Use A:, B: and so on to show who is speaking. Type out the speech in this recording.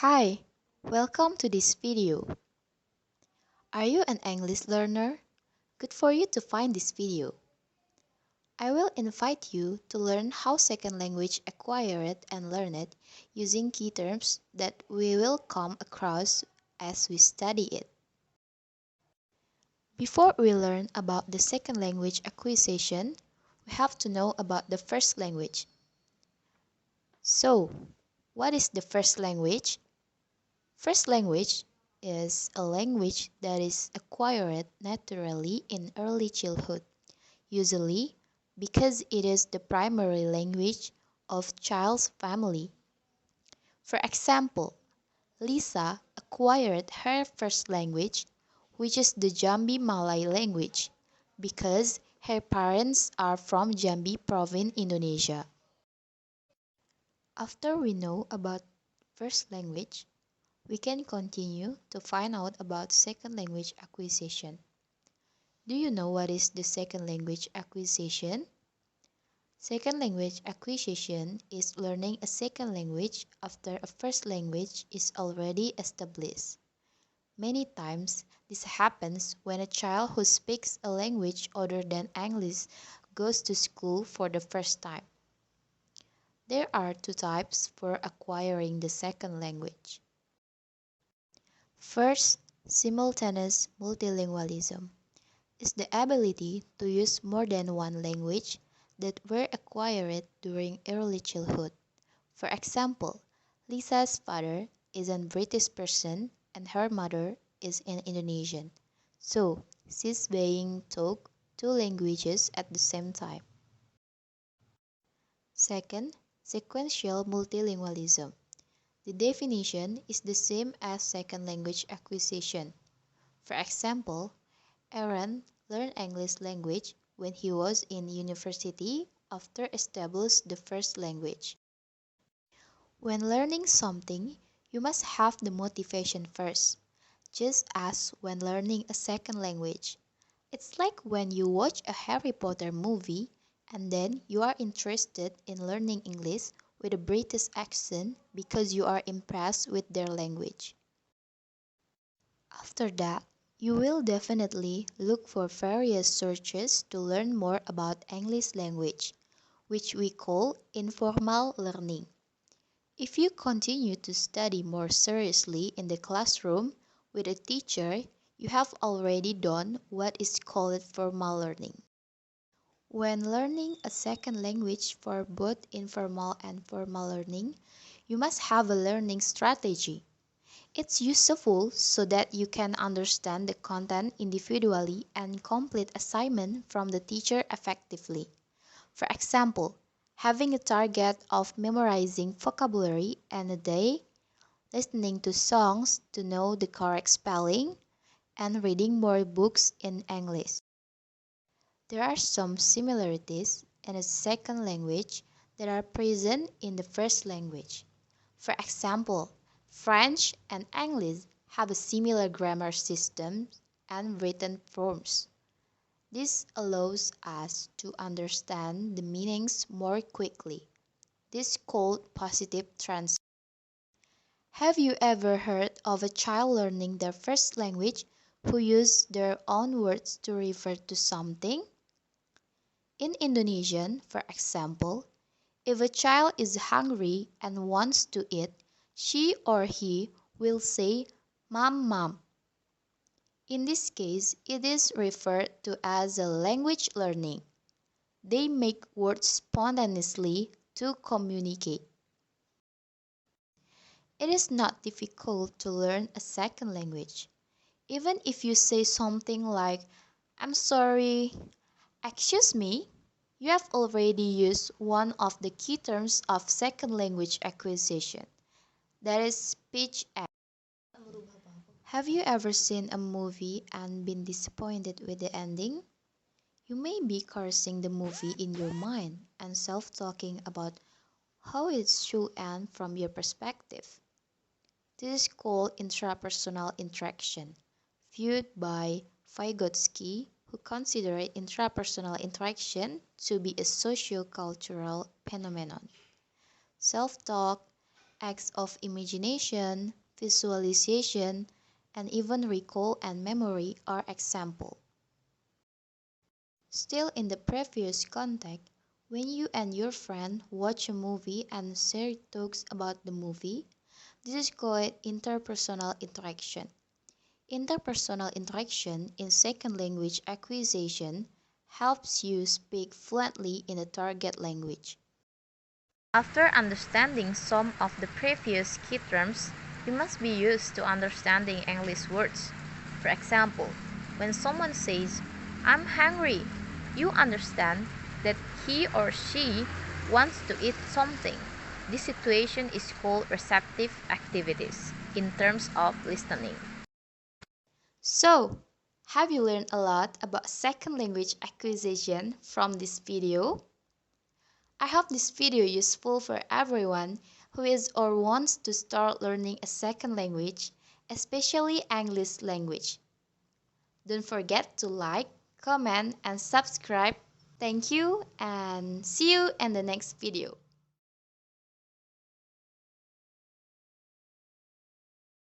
A: Hi, welcome to this video. Are you an English learner? Good for you to find this video. I will invite you to learn how second language acquire it and learn it using key terms that we will come across as we study it. Before we learn about the second language acquisition, we have to know about the first language. So, what is the first language? First language is a language that is acquired naturally in early childhood, usually because it is the primary language of child's family. For example, Lisa acquired her first language, which is the Jambi Malay language, because her parents are from Jambi province, Indonesia. After we know about first language, we can continue to find out about second language acquisition. Do you know what is the second language acquisition? Second language acquisition is learning a second language after a first language is already established. Many times, this happens when a child who speaks a language other than English goes to school for the first time. There are two types for acquiring the second language. First, simultaneous multilingualism is the ability to use more than one language that were acquired during early childhood. For example, Lisa's father is a British person and her mother is an Indonesian, so she's being taught two languages at the same time. Second, sequential multilingualism. The definition is the same as second language acquisition. For example, Aaron learned English language when he was in university after establishing the first language. When learning something, you must have the motivation first, just as when learning a second language. It's like when you watch a Harry Potter movie and then you are interested in learning English with a British accent because you are impressed with their language. After that, you will definitely look for various searches to learn more about English language, which we call informal learning. If you continue to study more seriously in the classroom with a teacher, you have already done what is called formal learning. When learning a second language for both informal and formal learning, you must have a learning strategy. It's useful so that you can understand the content individually and complete assignment from the teacher effectively. For example, having a target of memorizing vocabulary in a day, listening to songs to know the correct spelling, and reading more books in English. There are some similarities in a second language that are present in the first language. For example, French and English have a similar grammar system and written forms. This allows us to understand the meanings more quickly. This is called positive translation. Have you ever heard of a child learning their first language who use their own words to refer to something? In Indonesian, for example, if a child is hungry and wants to eat, she or he will say mam. In this case, it is referred to as a language learning. They make words spontaneously to communicate. It is not difficult to learn a second language. Even if you say something like, I'm sorry, excuse me, you have already used one of the key terms of second language acquisition, that is speech act. Have you ever seen a movie and been disappointed with the ending? You may be cursing the movie in your mind and self-talking about how it should end from your perspective. This is called Intrapersonal Interaction, viewed by Vygotsky, who considered intrapersonal interaction to be a socio-cultural phenomenon. Self-talk Acts of imagination, visualization, and even recall and memory are examples. Still in the previous context, when you and your friend watch a movie and share talks about the movie, this is called interpersonal interaction. Interpersonal interaction in second language acquisition helps you speak fluently in the target language.
B: After understanding some of the previous key terms, you must be used to understanding English words. For example, when someone says, "I'm hungry," you understand that he or she wants to eat something. This situation is called receptive activities in terms of listening.
A: So, have you learned a lot about second language acquisition from this video? I hope this video is useful for everyone who is or wants to start learning a second language, especially English language. Don't forget to like, comment, and subscribe. Thank you and see you in the next video.